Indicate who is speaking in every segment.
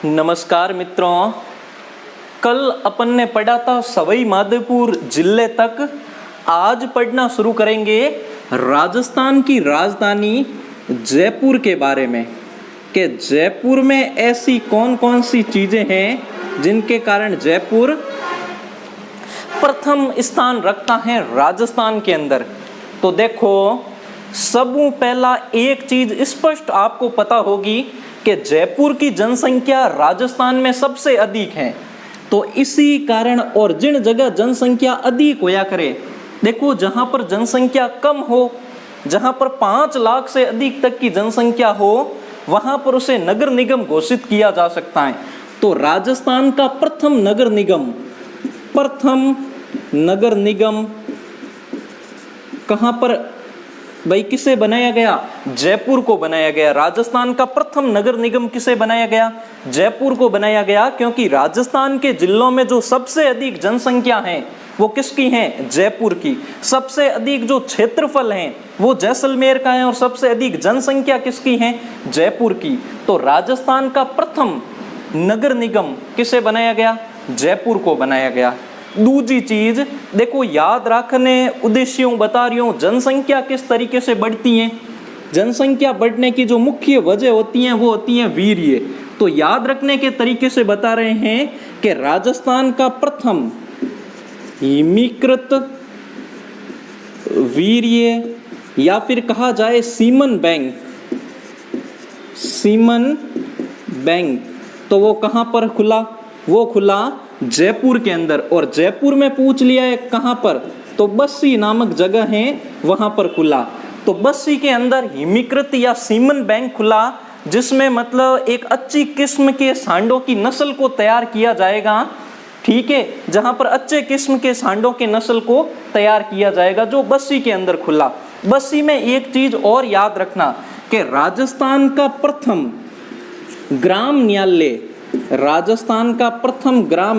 Speaker 1: नमस्कार मित्रों, कल अपन ने पढ़ा था सवाई माधोपुर जिले तक। आज पढ़ना शुरू करेंगे राजस्थान की राजधानी जयपुर के बारे में कि जयपुर में ऐसी कौन कौन सी चीज़ें हैं जिनके कारण जयपुर प्रथम स्थान रखता है राजस्थान के अंदर। तो देखो, सबसे पहला एक चीज स्पष्ट आपको पता होगी कि जयपुर की जनसंख्या राजस्थान में सबसे अधिक है। तो इसी कारण और जिन जगह जनसंख्या अधिक होया करे, देखो जहां पर जनसंख्या कम हो, जहां पर 5 लाख से अधिक तक की जनसंख्या हो, वहां पर उसे नगर निगम घोषित किया जा सकता है। तो राजस्थान का प्रथम नगर निगम कहां पर भाई किसे बनाया गया? जयपुर को बनाया गया। राजस्थान का प्रथम नगर निगम किसे बनाया गया? जयपुर को बनाया गया, क्योंकि राजस्थान के जिलों में जो सबसे अधिक जनसंख्या है वो किसकी है? जयपुर की। सबसे अधिक जो क्षेत्रफल है वो जैसलमेर का है और सबसे अधिक जनसंख्या किसकी है? जयपुर की। तो राजस्थान का प्रथम नगर निगम किसे बनाया गया? जयपुर को बनाया गया। दूसरी चीज देखो, याद रखने उद्देश्यों बता रही हूं, जनसंख्या किस तरीके से बढ़ती है। जनसंख्या बढ़ने की जो मुख्य वजह होती हैं वो होती हैं वीर्य। तो याद रखने के तरीके से बता रहे हैं कि राजस्थान का प्रथम हिमीकृत वीर्य या फिर कहा जाए सीमन बैंक, तो वो कहां पर खुला? वो खुला जयपुर के अंदर। और जयपुर में पूछ लिया है कहां पर, तो बस्सी नामक जगह है, वहां पर खुला। तो बस्सी के अंदर हिमीकृत या सीमन बैंक खुला, जिसमें मतलब एक अच्छी किस्म के सांडों की नस्ल को तैयार किया जाएगा। ठीक है, जहां पर अच्छे किस्म के सांडों के नस्ल को तैयार किया जाएगा, जो बस्सी के अंदर खुला। बस्सी में एक चीज और याद रखना कि राजस्थान का प्रथम ग्राम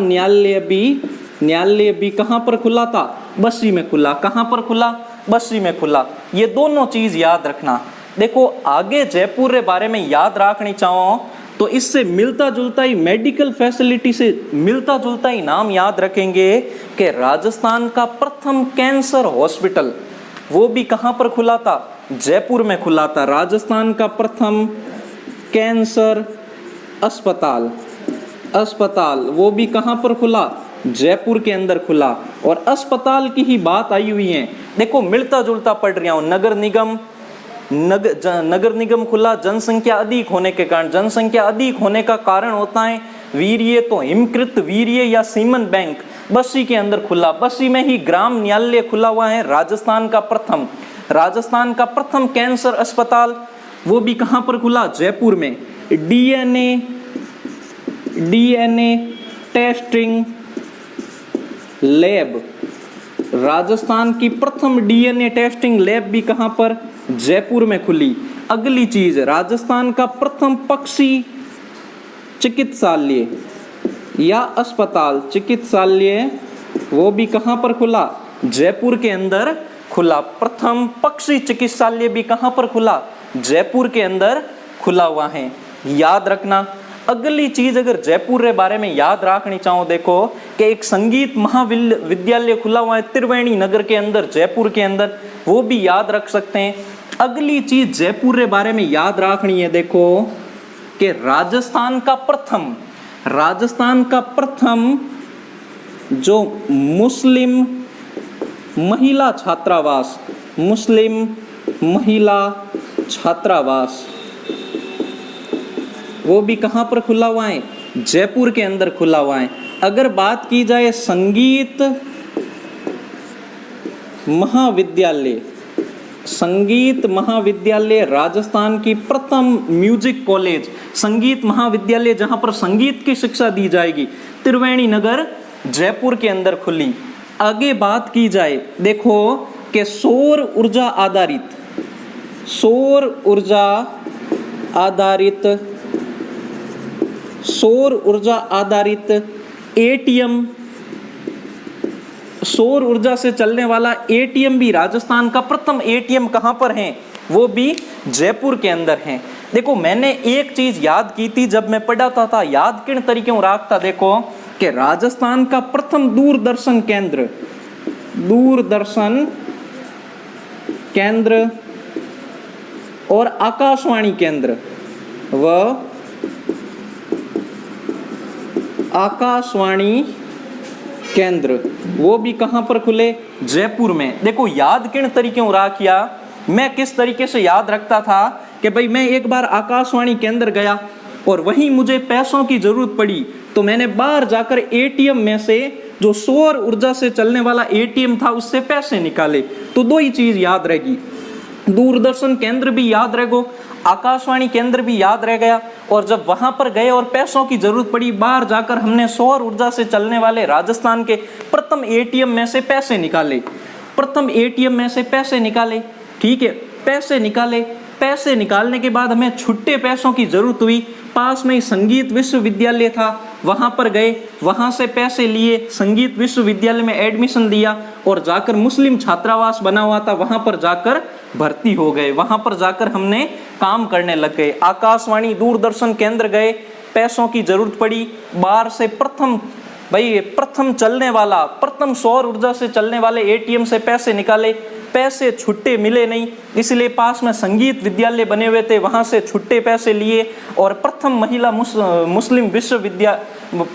Speaker 1: न्यायालय भी कहां पर खुला था? बस्सी में खुला। कहां पर खुला? बस्सी में खुला। ये दोनों चीज याद रखना। देखो, आगे जयपुर के बारे में याद रखनी चाहो तो इससे मिलता जुलता ही मेडिकल फैसिलिटी से मिलता जुलता ही नाम याद रखेंगे कि राजस्थान का प्रथम कैंसर हॉस्पिटल वो भी कहां पर खुला था? जयपुर में खुला था। राजस्थान का प्रथम कैंसर अस्पताल वो भी कहां पर खुला? जयपुर के अंदर खुला। और अस्पताल की ही बात आई हुई है, देखो मिलता जुलता पढ़ रहा हूं। नगर निगम खुला जनसंख्या अधिक होने के कारण। जनसंख्या अधिक होने का कारण होता है वीर्य, तो हिमकृत वीर्य या सीमन बैंक बस्सी के अंदर खुला। बस्सी में ही ग्राम न्यायालय खुला हुआ है। राजस्थान का प्रथम कैंसर अस्पताल वो भी कहां पर खुला? जयपुर में। डीएनए टेस्टिंग लैब, राजस्थान की प्रथम डीएनए टेस्टिंग लैब भी कहां पर? जयपुर में खुली। अगली चीज, राजस्थान का प्रथम पक्षी चिकित्सालय या अस्पताल चिकित्सालय वो भी कहां पर खुला? जयपुर के अंदर खुला। प्रथम पक्षी चिकित्सालय भी कहां पर खुला? जयपुर के अंदर खुला हुआ है। याद रखना। अगली चीज अगर जयपुर के बारे में याद रखनी चाहो, देखो कि एक संगीत महाविद्यालय खुला हुआ है त्रिवेणी नगर के अंदर, जयपुर के अंदर, वो भी याद रख सकते हैं। अगली चीज जयपुर के बारे में याद रखनी है, देखो कि राजस्थान का प्रथम जो मुस्लिम महिला छात्रावास वो भी कहां पर खुला हुआ है? जयपुर के अंदर खुला हुआ है। अगर बात की जाए संगीत महाविद्यालय राजस्थान की प्रथम म्यूजिक कॉलेज, संगीत महाविद्यालय जहां पर संगीत की शिक्षा दी जाएगी, त्रिवेणी नगर जयपुर के अंदर खुली। आगे बात की जाए, देखो कि सौर ऊर्जा आधारित एटीएम, सौर ऊर्जा से चलने वाला एटीएम भी राजस्थान का प्रथम एटीएम कहां पर है? वो भी जयपुर के अंदर है। देखो मैंने एक चीज याद की थी जब मैं पढ़ाता था, याद किन तरीके रखता, देखो कि राजस्थान का प्रथम दूरदर्शन केंद्र और आकाशवाणी केंद्र व आकाशवाणी केंद्र वो भी कहां पर खुले, जयपुर में। देखो याद किन तरीके किया, मैं किस तरीके से याद रखता था कि भाई मैं एक बार आकाशवाणी केंद्र गया और वहीं मुझे पैसों की जरूरत पड़ी तो मैंने बाहर जाकर एटीएम में से जो सौर ऊर्जा से चलने वाला एटीएम था उससे पैसे निकाले। तो दो ही चीज याद रहेगी, दूरदर्शन केंद्र भी याद रहेगो, आकाशवाणी केंद्र भी याद रह गया। और जब वहां पर गए और पैसों की जरूरत पड़ी, बाहर जाकर हमने सौर ऊर्जा से चलने वाले राजस्थान के प्रथम एटीएम में से पैसे निकाले, ठीक है, पैसे निकालने के बाद हमें छुट्टे पैसों की जरूरत हुई। पास में ही संगीत विश्वविद्यालय था, वहां पर गए, वहां से पैसे लिए, संगीत विश्वविद्यालय में एडमिशन लिया और जाकर मुस्लिम छात्रावास बना हुआ था वहां पर जाकर भर्ती हो गए, वहां पर जाकर हमने काम करने लग गए। आकाशवाणी दूरदर्शन केंद्र गए, पैसों की जरूरत पड़ी, बाहर से प्रथम सौर ऊर्जा से चलने वाले एटीएम से पैसे निकाले, पैसे छुट्टे मिले नहीं, इसलिए पास में संगीत विद्यालय बने हुए थे, वहां से छुट्टे पैसे लिए और प्रथम महिला मुस्लिम विश्वविद्यालय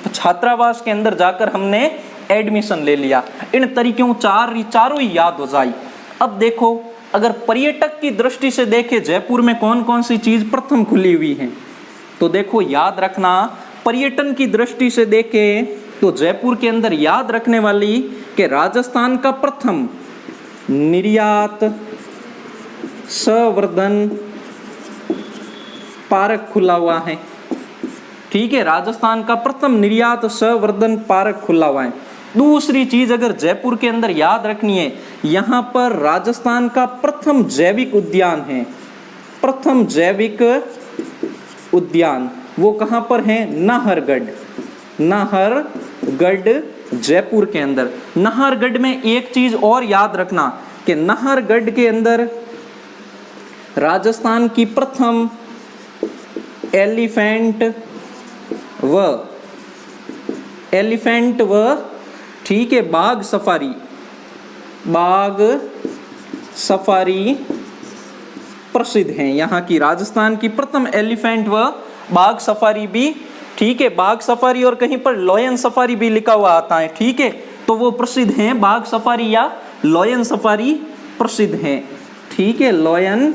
Speaker 1: छात्रावास के अंदर जाकर हमने एडमिशन ले लिया। इन तरीकों चारों ही याद हो जाए। अब देखो अगर पर्यटक की दृष्टि से देखे जयपुर में कौन कौन सी चीज प्रथम खुली हुई है, तो देखो याद रखना, पर्यटन की दृष्टि से देखे तो जयपुर के अंदर याद रखने वाली कि राजस्थान का प्रथम निर्यात संवर्धन पार्क खुला हुआ है, ठीक है, राजस्थान का प्रथम निर्यात संवर्धन पार्क खुला हुआ है। दूसरी चीज अगर जयपुर के अंदर याद रखनी है, यहां पर राजस्थान का प्रथम जैविक उद्यान है, प्रथम जैविक उद्यान वो कहां पर है, नाहरगढ़ जयपुर के अंदर। नाहरगढ़ में एक चीज और याद रखना कि नाहरगढ़ के अंदर राजस्थान की प्रथम एलिफेंट व ठीक है बाघ सफारी प्रसिद्ध हैं। यहाँ की राजस्थान की प्रथम एलिफेंट व बाघ सफारी भी, ठीक है, बाघ सफारी और कहीं पर लॉयन सफारी भी लिखा हुआ आता है, ठीक है, तो वो प्रसिद्ध हैं, बाघ सफारी या लॉयन सफारी प्रसिद्ध हैं, ठीक है, लॉयन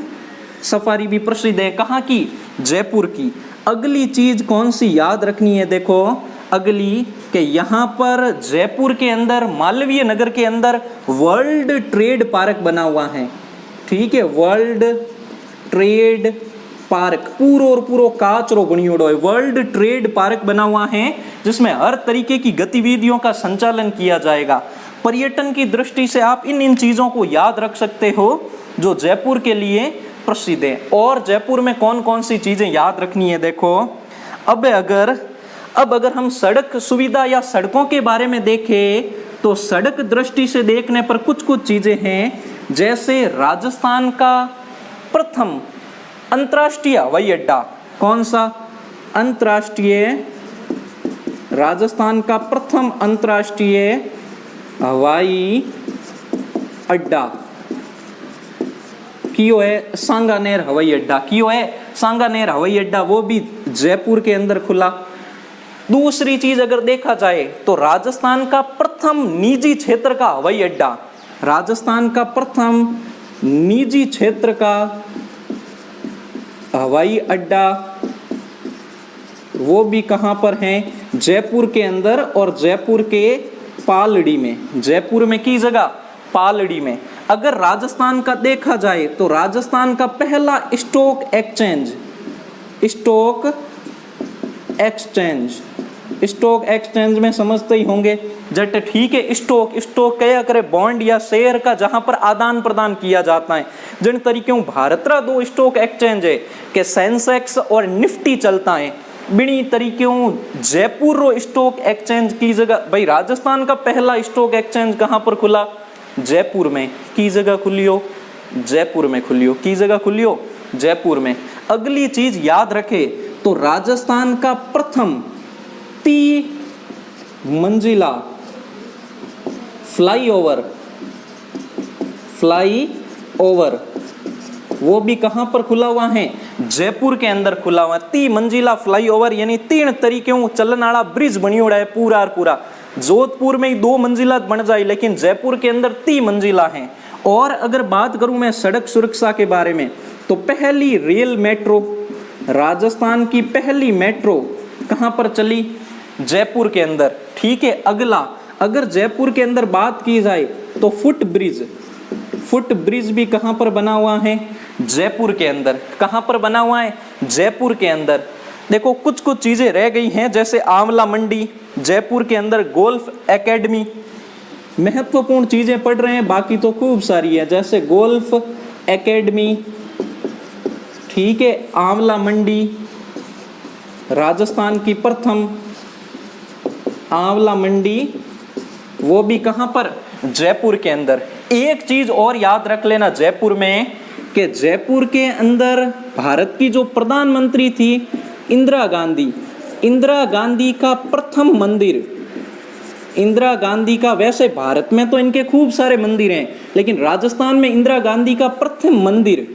Speaker 1: सफारी भी प्रसिद्ध है। कहाँ की, जयपुर की। अगली चीज कौन सी याद रखनी है, देखो अगली कि यहाँ पर जयपुर के अंदर मालवीय नगर के अंदर वर्ल्ड ट्रेड पार्क बना हुआ है, ठीक है, वर्ल्ड ट्रेड पार्क पूरो काचरो बनियोड़ो है, वर्ल्ड ट्रेड पार्क बना हुआ है जिसमें हर तरीके की गतिविधियों का संचालन किया जाएगा। पर्यटन की दृष्टि से आप इन चीजों को याद रख सकते हो जो जयपुर के लिए प्रसिद्ध है। और जयपुर में कौन कौन सी चीजें याद रखनी है, देखो अब अगर हम सड़क सुविधा या सड़कों के बारे में देखें तो सड़क दृष्टि से देखने पर कुछ चीजें हैं, जैसे राजस्थान का प्रथम अंतर्राष्ट्रीय हवाई अड्डा, कौन सा, राजस्थान का प्रथम अंतर्राष्ट्रीय हवाई अड्डा कियो है, सांगानेर हवाई अड्डा, कियो है, सांगानेर हवाई अड्डा, वो भी जयपुर के अंदर खुला। दूसरी चीज अगर देखा जाए तो राजस्थान का प्रथम निजी क्षेत्र का हवाई अड्डा, राजस्थान का प्रथम निजी क्षेत्र का हवाई अड्डा वो भी कहां पर है, जयपुर के अंदर और जयपुर के पालड़ी में, जयपुर में की जगह पालड़ी में। अगर राजस्थान का देखा जाए तो राजस्थान का पहला स्टॉक एक्सचेंज में समझते ही होंगे जट, ठीक है, स्टॉक क्या करे, बॉन्ड या शेयर का जहां पर आदान प्रदान किया जाता है। जिन तरीकों भारतरा दो स्टॉक एक्सचेंज है कि सेंसेक्स और निफ्टी चलता है, बिनी तरीकों जयपुर रो स्टॉक एक्सचेंज की जगह, भाई राजस्थान का पहला स्टॉक एक्सचेंज कहां पर खुला, जयपुर में, की जगह खुलियो, जयपुर में खुलियो, की जगह खुलियो, जयपुर में। अगली चीज याद रखे तो राजस्थान का प्रथम 3 मंजिला फ्लाई ओवर वो भी कहां पर खुला हुआ है? जयपुर के अंदर खुला हुआ। 3 मंजिला फ्लाईओवर यानी 3 तरीके चलन वाला ब्रिज बनी हुआ है पूरा और पूरा। जोधपुर में ही 2 मंजिला बन जाए, लेकिन जयपुर के अंदर 3 मंजिला है। और अगर बात करूं मैं सड़क सुरक्षा के बारे में, तो पहली रेल मेट्रो, राजस्थान की पहली मेट्रो कहां पर चली? जयपुर के अंदर। ठीक है, अगला अगर जयपुर के अंदर बात की जाए तो फुट ब्रिज भी कहां पर बना हुआ है? जयपुर के अंदर। कहां पर बना हुआ है? जयपुर के अंदर। देखो कुछ चीजें रह गई हैं, जैसे आंवला मंडी, जयपुर के अंदर गोल्फ एकेडमी, महत्वपूर्ण चीजें पढ़ रहे हैं, बाकी तो खूब सारी है, जैसे गोल्फ एकेडमी, ठीक है, आंवला मंडी, राजस्थान की प्रथम आंवला मंडी, वो भी कहां पर? जयपुर के अंदर। एक चीज और याद रख लेना जयपुर में, कि जयपुर के अंदर भारत की जो प्रधानमंत्री थी इंदिरा गांधी का प्रथम मंदिर, इंदिरा गांधी का, वैसे भारत में तो इनके खूब सारे मंदिर हैं, लेकिन राजस्थान में इंदिरा गांधी का प्रथम मंदिर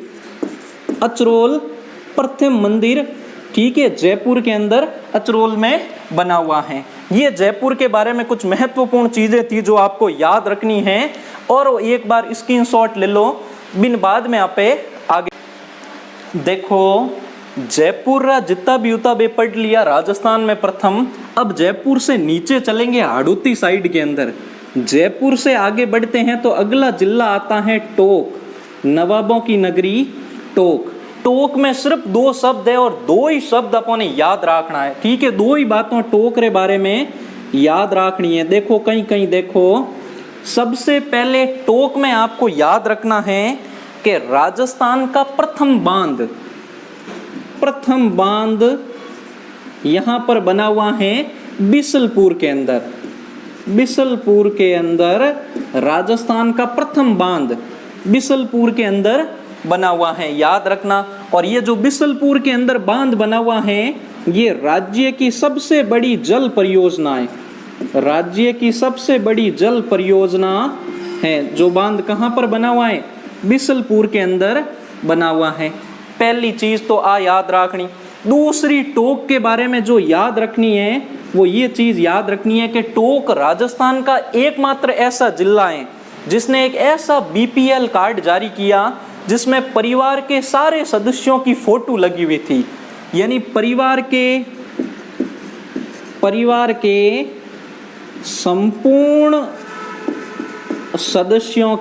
Speaker 1: अचरोल प्रथम मंदिर, ठीक है, जयपुर के अंदर अचरोल में बना हुआ है। ये जयपुर के बारे में कुछ महत्वपूर्ण चीजें थी जो आपको याद रखनी है, और एक बार स्क्रीनशॉट ले लो, बिन बाद में आपे आगे देखो। जयपुर जितना भी उतना भी पढ़ लिया, राजस्थान में प्रथम। अब जयपुर से नीचे चलेंगे हाड़ौती साइड के अंदर। जयपुर से आगे बढ़ते हैं तो अगला जिला आता है टोंक, नवाबों की नगरी टोंक। टोंक में सिर्फ 2 शब्द है और 2 ही शब्द अपने याद रखना है, ठीक है, 2 ही बातों टोंक के बारे में याद रखनी है। देखो कहीं देखो, सबसे पहले टोंक में आपको याद रखना है कि राजस्थान का प्रथम बांध यहां पर बना हुआ है बिसलपुर के अंदर राजस्थान का प्रथम बांध बिसलपुर के अंदर बना हुआ है, याद रखना। और ये जो बिसलपुर के अंदर बांध बना हुआ है, ये राज्य की सबसे बड़ी जल परियोजना है। जो बांध कहां पर बना हुआ है? बिसलपुर के अंदर बना हुआ है। पहली चीज तो याद रखनी। दूसरी टोंक के बारे में जो याद रखनी है, वो ये चीज याद रखनी है कि टोंक राजस्थान का एकमात्र ऐसा जिला है जिसने एक ऐसा बीपीएल कार्ड जारी किया जिसमें परिवार के सारे सदस्यों की फोटो लगी हुई थी, यानी परिवार के संपूर्ण सदस्यों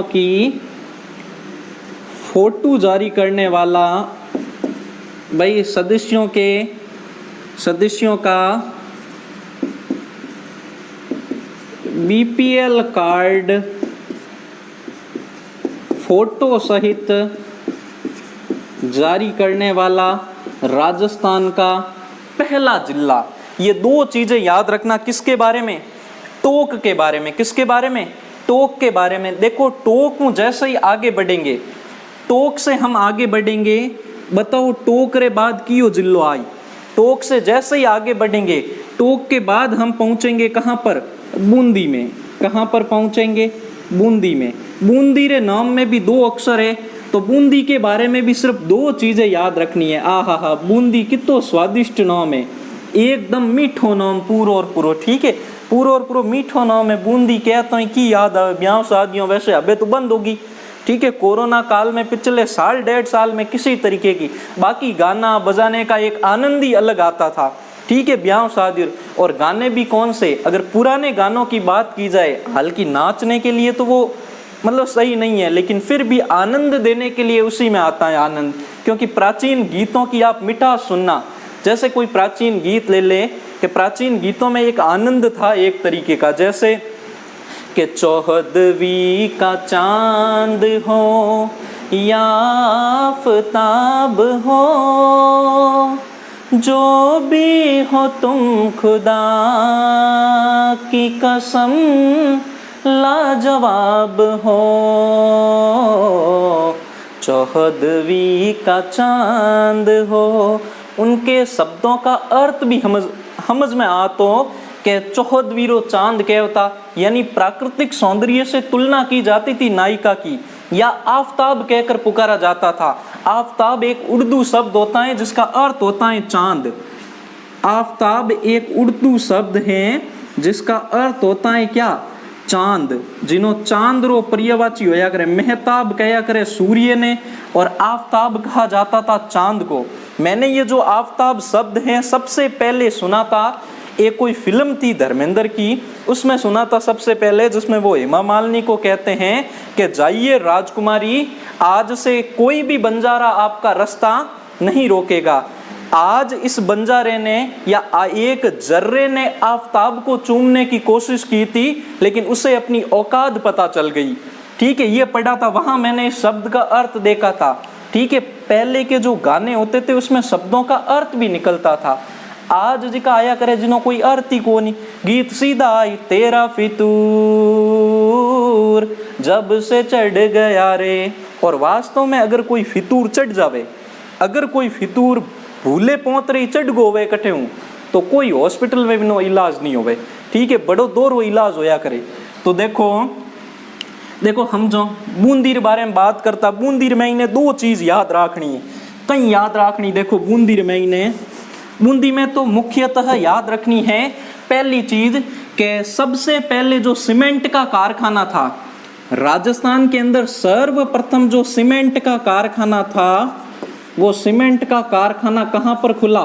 Speaker 1: की फोटो जारी करने वाला, भाई सदस्यों का बीपीएल कार्ड फोटो सहित जारी करने वाला राजस्थान का पहला जिला। ये 2 चीजें याद रखना। किसके बारे में? टोंक के बारे में। किसके बारे में? टोंक के बारे में। देखो टोंक जैसे ही आगे बढ़ेंगे, टोंक से हम आगे बढ़ेंगे, बताओ टोंक रे बाद कियो जिलो आई। टोंक से जैसे ही आगे बढ़ेंगे, टोंक के बाद हम पहुंचेंगे कहां पर? बूंदी में। कहां पर पहुंचेंगे? बूंदी में। बूंदी रे नाम में भी 2 अक्षर है, तो बूंदी के बारे में भी सिर्फ 2 चीजें याद रखनी है। आहा, बूंदी कितो स्वादिष्ट नाम है, एकदम मीठो नाम पूरो और पूरो, ठीक है, पूरो और पूरो मीठो नाम है। बूंदी कहते हैं कि याद आवे ब्याह शादियों, वैसे अबे तो बंद होगी, ठीक है, कोरोना काल में पिछले 1.5 साल में किसी तरीके की, बाकी गाना बजाने का एक आनंद ही अलग आता था, ठीक है, ब्याह शादी। और गाने भी कौन से? अगर पुराने गानों की बात की जाए, हालांकि नाचने के लिए तो वो मतलब सही नहीं है, लेकिन फिर भी आनंद देने के लिए उसी में आता है आनंद, क्योंकि प्राचीन गीतों की आप मिठास सुनना। जैसे कोई प्राचीन गीत ले ले, कि प्राचीन गीतों में एक आनंद था एक तरीके का, जैसे कि चौहदवी का चांद हो या आफताब हो, जो भी हो तुम खुदा की कसम लाजवाब हो, चौहदवी का चांद हो। उनके शब्दों का अर्थ भी समझ में आ तो कि चौहदवीरो चांद क्या होता, यानी प्राकृतिक सौंदर्य से तुलना की जाती थी नायिका की, या आफताब कहकर पुकारा जाता था। आफताब एक उर्दू शब्द होता है जिसका अर्थ होता है चांद। आफताब एक उर्दू शब्द है जिसका अर्थ होता है क्या, चांद। जिन्हों चांद रो पर्यायवाची होया करे, मेहताब कहा करे सूर्य ने, और आफताब कहा जाता था चांद को। मैंने ये जो आफताब शब्द है सबसे पहले सुना था, एक कोई फिल्म थी धर्मेंद्र की, उसमें सुना था सबसे पहले, जिसमें वो हेमा मालिनी को कहते हैं कि जाइए राजकुमारी, आज से कोई भी बंजारा आपका रास्ता नहीं रोकेगा। आज इस बंजारे ने या एक जर्रे ने आफताब को चूमने की कोशिश की थी, लेकिन उसे अपनी औकात पता चल गई। ठीक है, ये पढ़ा था वहां, मैंने इस शब्द का अर्थ देखा था। ठीक है, पहले के जो गाने होते थे उसमें शब्दों का अर्थ भी निकलता था। आज जी का आया करे जिन्हों कोई अर्थ ही को नहीं, गीत सीधा आई तेरा फितूर जब से चढ़ गया रे। और वास्तव में अगर कोई फितूर चढ़ जावे, अगर कोई फितूर भूले पोतरे चढ़ गोवे कटे हूँ, तो कोई हॉस्पिटल में भी नो इलाज नहीं होवे। ठीक है, बड़ो दौर वो इलाज होया करे। तो देखो हम जो बूंदी के बारे में बात करता, बूंदी में इन्हें दो चीज याद रखनी है, कहीं याद रखनी। देखो बूंदी में तो मुख्यतः याद रखनी है पहली चीज कि सबसे पहले जो सीमेंट का कारखाना था राजस्थान के अंदर, सर्वप्रथम जो सीमेंट का कारखाना था, वो सीमेंट का कारखाना कहाँ पर खुला,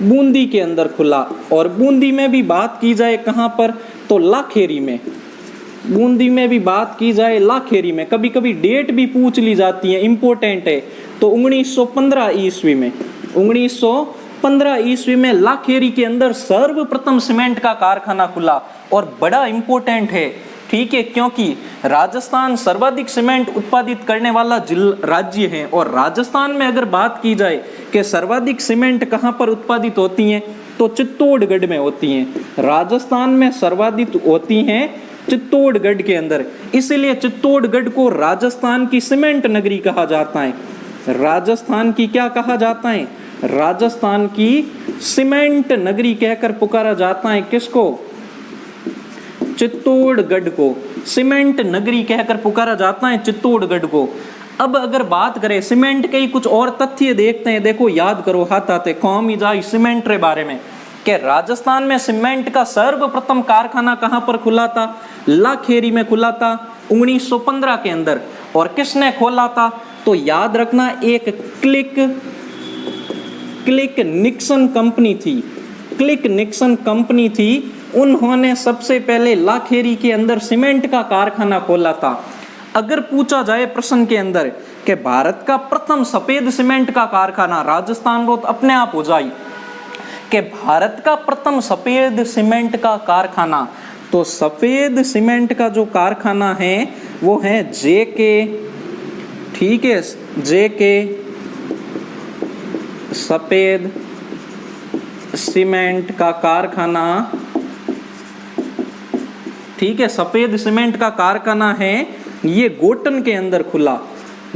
Speaker 1: बूंदी के अंदर खुला। और बूंदी में भी बात की जाए कहाँ पर, तो लाखेरी में। बूंदी में भी बात की जाए लाखेरी में। कभी कभी डेट भी पूछ ली जाती है, इंपॉर्टेंट है। तो 1915 ईस्वी में, 1915 ईस्वी में लाखेरी के अंदर सर्वप्रथम सीमेंट का कारखाना खुला, और बड़ा इंपॉर्टेंट है। ठीक है, क्योंकि राजस्थान सर्वाधिक सीमेंट उत्पादित करने वाला राज्य है। और राजस्थान में अगर बात की जाए कि सर्वाधिक सीमेंट कहाँ पर उत्पादित होती हैं, तो चित्तौड़गढ़ में होती हैं। राजस्थान में सर्वाधिक होती हैं चित्तौड़गढ़ के अंदर, इसलिए चित्तौड़गढ़ को राजस्थान की सीमेंट नगरी कहा जाता है। राजस्थान की क्या कहा जाता है, राजस्थान की सीमेंट नगरी कहकर पुकारा जाता है। किसको, चित्तौड़गढ़ को सीमेंट नगरी कहकर पुकारा जाता है, चित्तौड़गढ़ को। अब अगर बात करें सीमेंट के ही कुछ और तथ्य देखते हैं, देखो याद करो हाथ आते कौम ही जाए सीमेंट के बारे में, कि राजस्थान में सीमेंट का सर्वप्रथम कारखाना कहां पर खुला था, लाखेरी में खुला था 1915 के अंदर। और किसने खोला था, तो याद रखना एक क्लिक निक्सन कंपनी थी। क्लिक निक्सन कंपनी थी, उन्होंने सबसे पहले लाखेरी के अंदर सीमेंट का कारखाना खोला था। अगर पूछा जाए प्रश्न के अंदर कि भारत का प्रथम सफेद सीमेंट का कारखाना, राजस्थान को अपने आप हो जाए कि भारत का प्रथम सफेद सीमेंट का कारखाना, तो सफेद सीमेंट का जो कारखाना है वो है जेके। ठीक है, जेके सफेद सीमेंट का कारखाना। ठीक है, सफेद सीमेंट का कारखाना है, ये गोटन के अंदर खुला।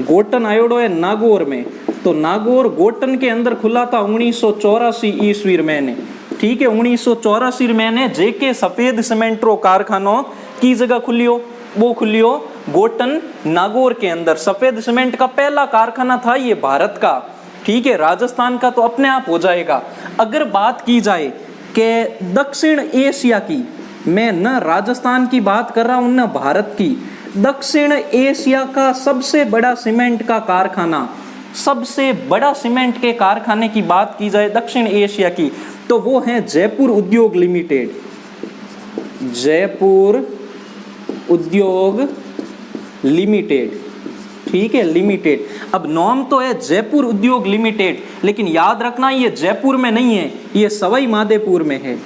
Speaker 1: गोटन आयोडो है नागौर में, तो नागौर गोटन के अंदर खुला था 1984 ईस्वी में। ठीक है, 1984 में जेके सफेद सीमेंट रो कारखानो की जगह खुलियो, वो खुलियो गोटन नागौर के अंदर। सफेद सीमेंट का पहला कारखाना था ये भारत का। ठीक है, राजस्थान का तो अपने आप हो जाएगा। अगर बात की जाए कि दक्षिण एशिया की, मैं न राजस्थान की बात कर रहा हूं न भारत की, दक्षिण एशिया का सबसे बड़ा सीमेंट का कारखाना, सबसे बड़ा सीमेंट के कारखाने की बात की जाए दक्षिण एशिया की, तो वो है जयपुर उद्योग लिमिटेड। जयपुर उद्योग लिमिटेड। ठीक है, लिमिटेड। अब नाम तो है जयपुर उद्योग लिमिटेड, लेकिन याद रखना ये जयपुर में नहीं है, ये सवाई माधोपुर में है।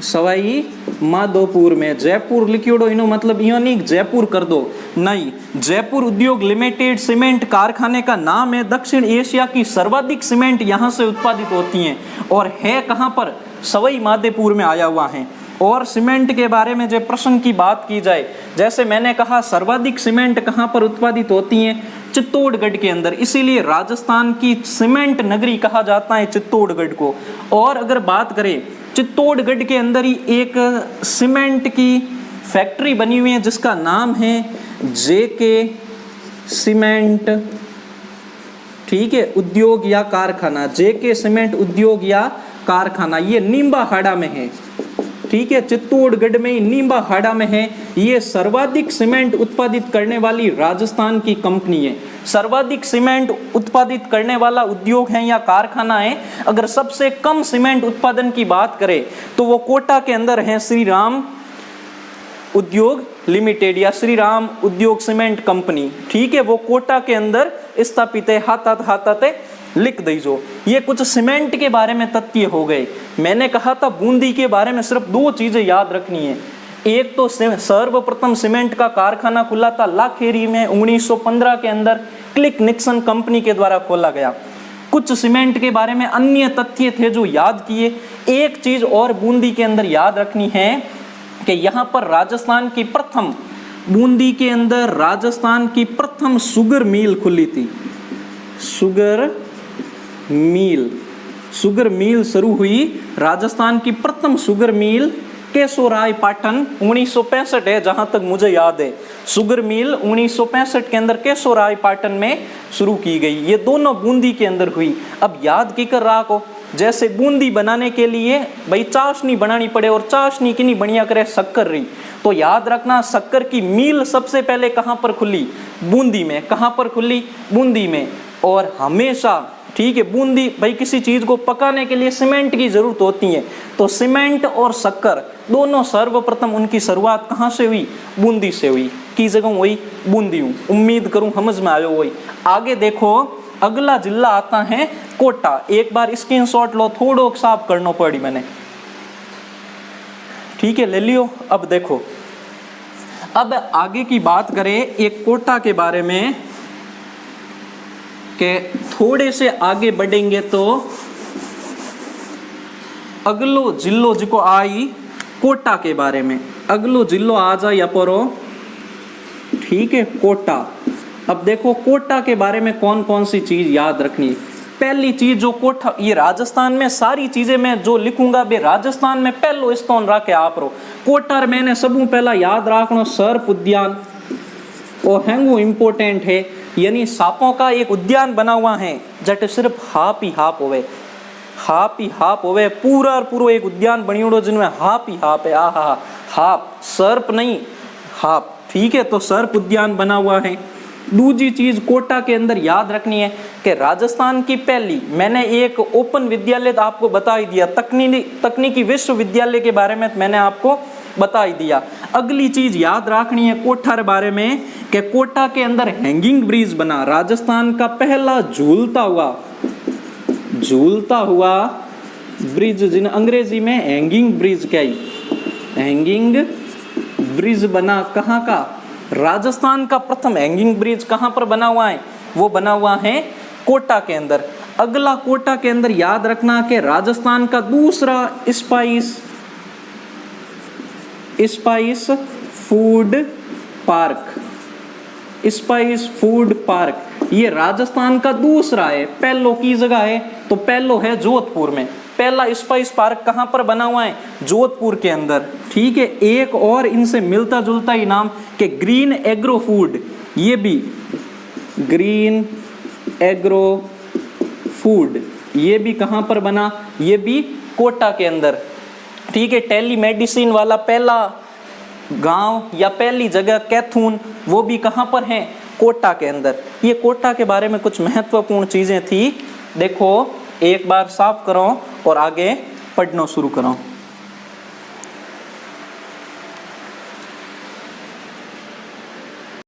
Speaker 1: सवाई माधोपुर में जयपुर लिखियोड़ो, इनो मतलब यो नहीं जयपुर कर दो, नहीं। जयपुर उद्योग लिमिटेड सीमेंट कारखाने का नाम है। दक्षिण एशिया की सर्वाधिक सीमेंट यहाँ से उत्पादित होती हैं, और है कहाँ पर, सवाई माधोपुर में आया हुआ है। और सीमेंट के बारे में जो प्रश्न की बात की जाए, जैसे मैंने कहा सर्वाधिक सीमेंट कहाँ पर उत्पादित होती है, चित्तौड़गढ़ के अंदर, इसीलिए राजस्थान की सीमेंट नगरी कहा जाता है चित्तौड़गढ़ को। और अगर बात करें चित्तौड़गढ़ के अंदर ही एक सीमेंट की फैक्ट्री बनी हुई है जिसका नाम है जेके सीमेंट, ठीक है, उद्योग या कारखाना, जेके सीमेंट उद्योग या कारखाना, ये नीमबाहाड़ा में है, ठीक है, चित्तौड़गढ़ में ही नीमबाहाड़ा में है। ये सर्वाधिक सीमेंट उत्पादित करने वाली राजस्थान की कंपनी है, सर्वाधिक सीमेंट उत्पादित करने वाला उद्योग है या कारखाना है। अगर सबसे कम सीमेंट उत्पादन की बात करें तो वो कोटा के अंदर है श्री राम उद्योग लिमिटेड या श्री राम उद्योग सीमेंट कंपनी, ठीक है, वो कोटा के अंदर स्थापित है। हाथ लिख दीजो। ये कुछ सीमेंट के बारे में तथ्य हो गए। मैंने कहा था बूंदी के बारे में सिर्फ 2 चीजें याद रखनी है। एक तो सर्वप्रथम सीमेंट का कारखाना खुला था लाखेरी में 1915 के अंदर, क्लिक निक्सन कंपनी के द्वारा खोला गया। कुछ सीमेंट के बारे में अन्य तथ्य थे जो याद किए। एक चीज और बूंदी के अंदर याद रखनी है कि यहाँ पर राजस्थान की प्रथम, बूंदी के अंदर राजस्थान की प्रथम शुगर मिल खुली थी। शुगर मिल शुरू हुई, राजस्थान की प्रथम शुगर मिल केशोराय पाटन 1965 है जहां तक मुझे याद है। शुगर मिल 1965 के अंदर केशोराय पाटन में शुरू की गई। ये दोनों बूंदी के अंदर हुई। अब याद की कर रहा को, जैसे बूंदी बनाने के लिए भाई चाशनी बनानी पड़े और चाशनी की नहीं बढ़िया करे शक्कर रही, तो याद रखना शक्कर की मिल सबसे पहले कहां पर खुली, बूंदी में। कहां पर खुली, बूंदी में। और हमेशा, ठीक है, बूंदी भाई किसी चीज को पकाने के लिए सीमेंट की जरूरत होती है, तो सीमेंट और शक्कर दोनों सर्वप्रथम उनकी शुरुआत कहां से हुई, बूंदी से हुई। की जगह हुई बूंदी हूं, उम्मीद करूं समझ में आयो वही। आगे देखो अगला जिला आता है कोटा। एक बार स्क्रीनशॉट लो, थोड़ो साफ करना पड़ी मैंने, ठीक है, ले लियो। अब देखो, अब आगे की बात करें एक कोटा के बारे में, के थोड़े से आगे बढ़ेंगे तो अगलो जिलो जिको आई कोटा के बारे में, अगलो जिलो आ जा या परो, ठीक है, कोटा। अब देखो कोटा के बारे में कौन कौन सी चीज याद रखनी है। पहली चीज जो कोटा, ये राजस्थान में सारी चीजें मैं जो लिखूंगा बे राजस्थान में पहलो स्थान रखे आप रो। कोटा मैंने सबू पहला याद रखना सर्प उद्यान, और हैंगू इम्पोर्टेंट है, यानी सांपों का एक उद्यान बना हुआ है जट सिर्फ हाप ही हाप होवे, पूरा और पूरा एक उद्यान बनी उड़ो जिनमें हाप ही हाप है। आहा, हाप, सर्प नहीं हाप, ठीक है, तो सर्प उद्यान बना हुआ है। दूसरी चीज कोटा के अंदर याद रखनी है कि राजस्थान की पहली, मैंने एक ओपन विद्यालय आपको बता ही दिया, तकनीकी विश्वविद्यालय के बारे में मैंने आपको बता ही दिया। अगली चीज याद रखनी है कोटा के बारे में कि कोटा के अंदर हैंगिंग ब्रिज बना, राजस्थान का पहला झूलता हुआ ब्रिज, जिन अंग्रेजी में हैंगिंग ब्रिज क्या ही, हैंगिंग ब्रिज बना। कहाँ का, राजस्थान का प्रथम हैंगिंग ब्रिज कहाँ पर बना हुआ है, वो बना हुआ है कोटा के अंदर। अगला कोटा के अंदर याद रखना कि राजस्थान का दूसरा स्पाइस फूड पार्क, ये राजस्थान का दूसरा है। पहलो की जगह है तो पहलो है जोधपुर में, पहला स्पाइस पार्क कहां पर बना हुआ है, जोधपुर के अंदर, ठीक है। एक और इनसे मिलता जुलता ही नाम के ग्रीन एग्रो फूड, ये भी ग्रीन एग्रो फूड, ये भी कहां पर बना, ये भी कोटा के अंदर, ठीक है। टेलीमेडिसिन वाला पहला गांव या पहली जगह कैथून, वो भी कहां पर है, कोटा के अंदर। ये कोटा के बारे में कुछ महत्वपूर्ण चीजें थी। देखो एक बार साफ करो और आगे पढ़ना शुरू करो।